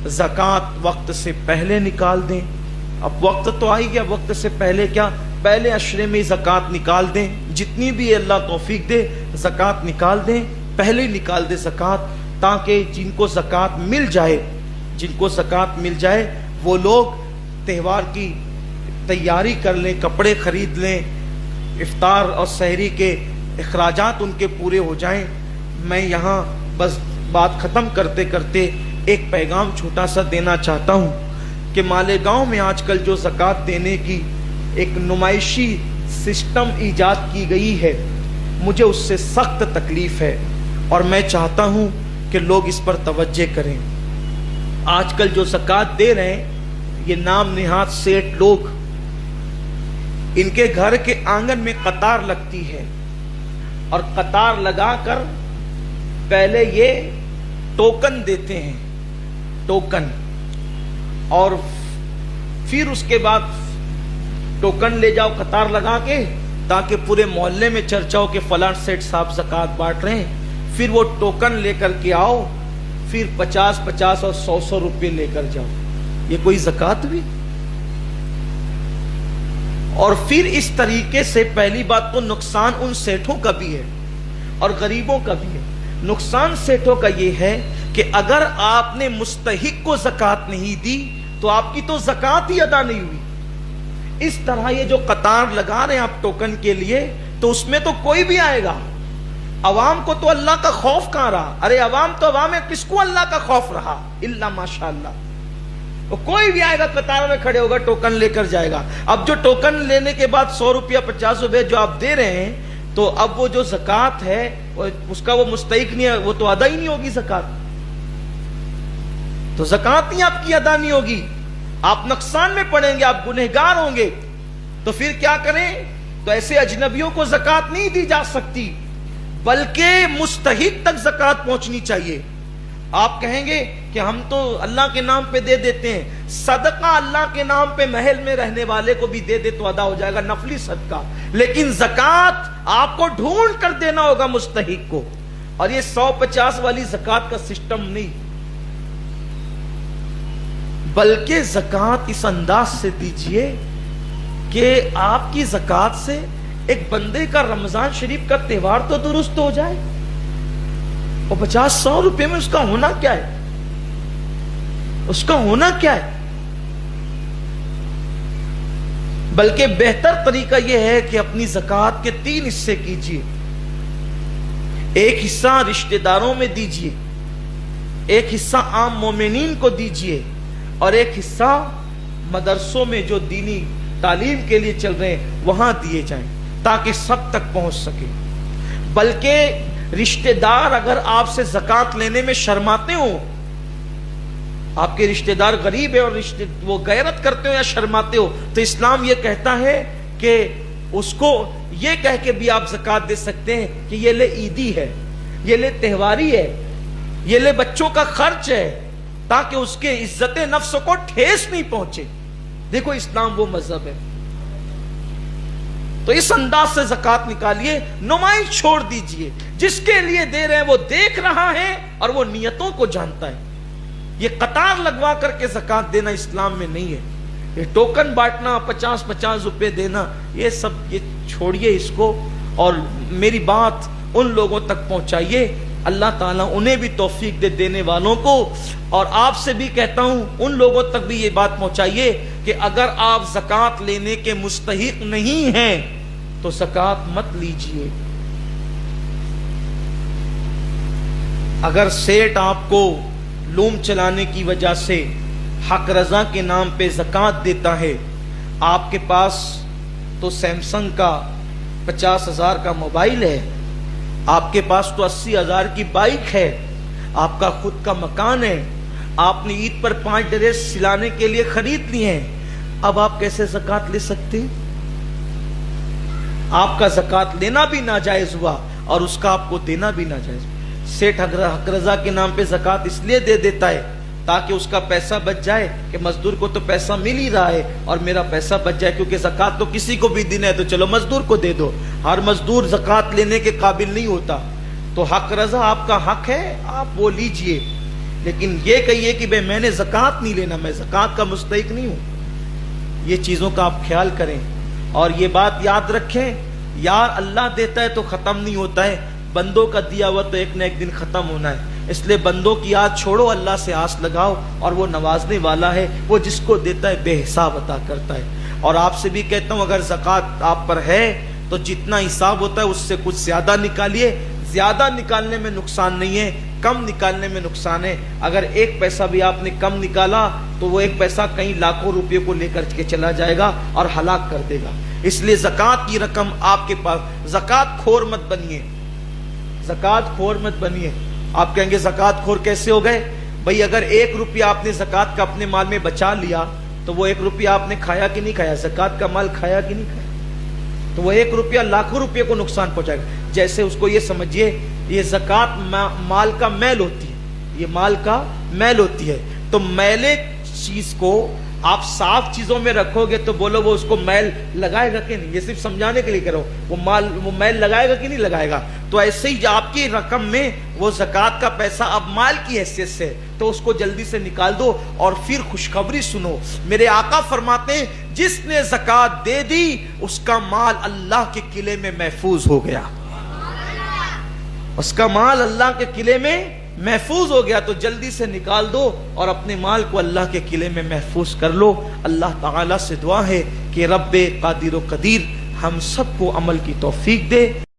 ज़कात वक्त से पहले निकाल दें। अब वक्त तो आ ही गया, वक्त से पहले क्या, पहले अशरे में ज़कात निकाल दें, जितनी भी अल्लाह तौफीक दे ज़कात निकाल दें, पहले निकाल दें ज़कात, ताकि जिनको ज़कात मिल जाए, जिनको ज़कात मिल जाए वो लोग त्यौहार की तैयारी कर लें, कपड़े खरीद लें, इफ्तार और सहरी के अखराजात उनके पूरे हो जाएं। मैं यहाँ बस बात ख़त्म करते करते एक पैगाम छोटा सा देना चाहता हूँ कि मालेगांव में आजकल जो ज़कात देने की एक नुमाइशी सिस्टम ईजाद की गई है, मुझे उससे सख्त तकलीफ़ है और मैं चाहता हूँ कि लोग इस पर तवज्जो करें। आजकल जो ज़कात दे रहे हैं ये नाम निहात सेठ लोग, इनके घर के आंगन में कतार लगती है और कतार लगाकर पहले ये टोकन देते हैं, टोकन, और फिर उसके बाद टोकन ले जाओ कतार लगा के, ताकि पूरे मोहल्ले में चर्चा हो कि फलां सेठ साहब ज़कात बांट रहे हैं। फिर वो टोकन लेकर के आओ, फिर 50-50 और 100-100 रुपये लेकर जाओ। ये कोई ज़कात भी? और फिर इस तरीके से पहली बात तो नुकसान उन सेठों का भी है और गरीबों का भी है। नुकसान सेठों का ये है कि अगर आपने मुस्तहिक को ज़कात नहीं दी तो आपकी तो ज़कात ही अदा नहीं हुई। इस तरह ये जो कतार लगा रहे हैं आप टोकन के लिए, तो उसमें तो कोई भी आएगा, अवाम को तो अल्लाह का खौफ कहां रहा? अरे अवाम तो अवाम है, किसको अल्लाह का खौफ रहा? इल्ला माशाअल्लाह। तो कोई भी आएगा कतार में खड़े होगा, टोकन लेकर जाएगा। अब जो टोकन लेने के बाद 100 रुपया 50 रुपये जो आप दे रहे हैं, तो अब वो जो ज़कात है उसका वो मुस्तहिक नहीं है, वो तो अदा ही नहीं होगी ज़कात। तो ज़कात ही आपकी अदा नहीं होगी, आप नुकसान में पड़ेंगे, आप गुनहगार होंगे। तो फिर क्या करें? तो ऐसे अजनबियों को ज़कात नहीं दी जा सकती, बल्कि मुस्तहिक तक ज़कात पहुंचनी चाहिए। आप कहेंगे कि हम तो अल्लाह के नाम पे दे देते हैं, सदका अल्लाह के नाम पे महल में रहने वाले को भी दे दे तो अदा हो जाएगा, नफली सदका। लेकिन ज़कात आपको ढूंढ कर देना होगा मुस्तहिक को। और ये 100-50 वाली ज़कात का सिस्टम नहीं, बल्कि ज़कात इस अंदाज से दीजिए कि आपकी ज़कात से एक बंदे का रमजान शरीफ का त्योहार तो दुरुस्त हो जाए। और 50-100 रुपए में उसका होना क्या है? उसका होना क्या है? बल्कि बेहतर तरीका यह है कि अपनी ज़कात के 3 हिस्से कीजिए। एक हिस्सा रिश्तेदारों में दीजिए, एक हिस्सा आम मोमिनीन को दीजिए, और एक हिस्सा मदरसों में जो दीनी तालीम के लिए चल रहे हैं वहां दिए जाएं, ताकि सब तक पहुंच सके। बल्कि रिश्तेदार अगर आपसे ज़कात लेने में शर्माते हो, आपके रिश्तेदार गरीब है और वो गैरत करते हो या शर्माते हो, तो इस्लाम ये कहता है कि उसको ये कह के भी आप ज़कात दे सकते हैं कि ये ले ईदी है, ये ले त्योहारी है, ये ले बच्चों का खर्च है, ताकि उसके इज्जत नफ्स को ठेस नहीं पहुंचे। देखो इस्लाम वो मजहब है। तो इस अंदाज से ज़कात निकालिए, नुमाइश छोड़ दीजिए। जिसके लिए दे रहे हैं वो देख रहा है और वो नियतों को जानता है। ये कतार लगवा करके ज़कात देना इस्लाम में नहीं है। ये टोकन बांटना, 50-50 रुपए देना, ये सब ये छोड़िए इसको, और मेरी बात उन लोगों तक पहुंचाइए, अल्लाह ताला उन्हें भी तौफीक दे देने वालों को। और आपसे भी कहता हूं उन लोगों तक भी ये बात पहुंचाइए कि अगर आप ज़कात लेने के मुस्तहिक नहीं हैं तो ज़कात मत लीजिए। अगर सेठ आपको लूम चलाने की वजह से हक रजा के नाम पे ज़कात देता है, आपके पास तो सैमसंग का 50,000 का मोबाइल है, आपके पास तो 80,000 की बाइक है, आपका खुद का मकान है, आपने ईद पर 5 ड्रेस सिलाने के लिए खरीद लिए हैं, अब आप कैसे ज़कात ले सकते हैं? आपका ज़कात लेना भी नाजायज हुआ और उसका आपको देना भी नाजायज। सेठ हक रजा के नाम पे ज़कात इसलिए दे देता है ताकि उसका पैसा बच जाए कि मजदूर को तो पैसा मिल ही रहा है और मेरा पैसा बच जाए, क्योंकि ज़कात तो किसी को भी देना है तो चलो मजदूर को दे दो। हर मजदूर ज़कात लेने के काबिल नहीं होता। तो हक रजा आपका हक है, आप वो लीजिए। لیکن یہ کہیے کہ بھئی میں نے زکوٰۃ نہیں لینا، میں زکوٰۃ کا مستحق نہیں ہوں، یہ چیزوں کا آپ خیال کریں۔ اور یہ بات یاد رکھیں، یار اللہ دیتا ہے تو ختم نہیں ہوتا ہے، بندوں کا دیا ہوا تو ایک نہ ایک دن ختم ہونا ہے۔ اس لیے بندوں کی آس چھوڑو، اللہ سے آس لگاؤ، اور وہ نوازنے والا ہے، وہ جس کو دیتا ہے بے حساب عطا کرتا ہے۔ اور آپ سے بھی کہتا ہوں، اگر زکوٰۃ آپ پر ہے تو جتنا حساب ہوتا ہے اس سے کچھ زیادہ نکالیے۔ زیادہ نکالنے میں نقصان نہیں ہے، کم نکالنے میں نقصان ہے۔ اگر ایک پیسہ بھی آپ نے کم نکالا تو وہ ایک پیسہ کئی لاکھوں روپے کو لے کر کے چلا جائے گا اور ہلاک کر دے گا۔ اس لیے زکوٰۃ کی رقم آپ کے پاس، زکوٰۃ خور مت بنیے، زکوٰۃ خور مت بنیے۔ آپ کہیں گے زکوٰۃ خور کیسے ہو گئے؟ بھئی اگر 1 روپیہ آپ نے زکوٰۃ کا اپنے مال میں بچا لیا تو وہ 1 روپیہ آپ نے کھایا کہ نہیں کھایا؟ زکوٰۃ کا مال کھایا کہ نہیں کھایا؟ تو وہ 1 روپیہ لاکھوں روپے کو نقصان پہنچائے گا۔ جیسے اس کو یہ سمجھیے، یہ زکوٰۃ مال کا میل ہوتی ہے، یہ مال کا میل ہوتی ہے۔ تو میلے چیز کو آپ صاف چیزوں میں رکھو گے تو بولو وہ اس کو میل لگائے گا کہ نہیں؟ یہ صرف سمجھانے کے لیے کرو، وہ میل لگائے گا کہ نہیں لگائے گا؟ تو ایسے ہی آپ کی رقم میں وہ زکوٰۃ کا پیسہ اب مال کی حیثیت سے، تو اس کو جلدی سے نکال دو اور پھر خوشخبری سنو۔ میرے آقا فرماتے ہیں جس نے زکوٰۃ دے دی اس کا مال اللہ کے قلعے میں محفوظ ہو گیا، اس کا مال اللہ کے قلعے میں محفوظ ہو گیا۔ تو جلدی سے نکال دو اور اپنے مال کو اللہ کے قلعے میں محفوظ کر لو۔ اللہ تعالیٰ سے دعا ہے کہ رب قادر و قدیر ہم سب کو عمل کی توفیق دے۔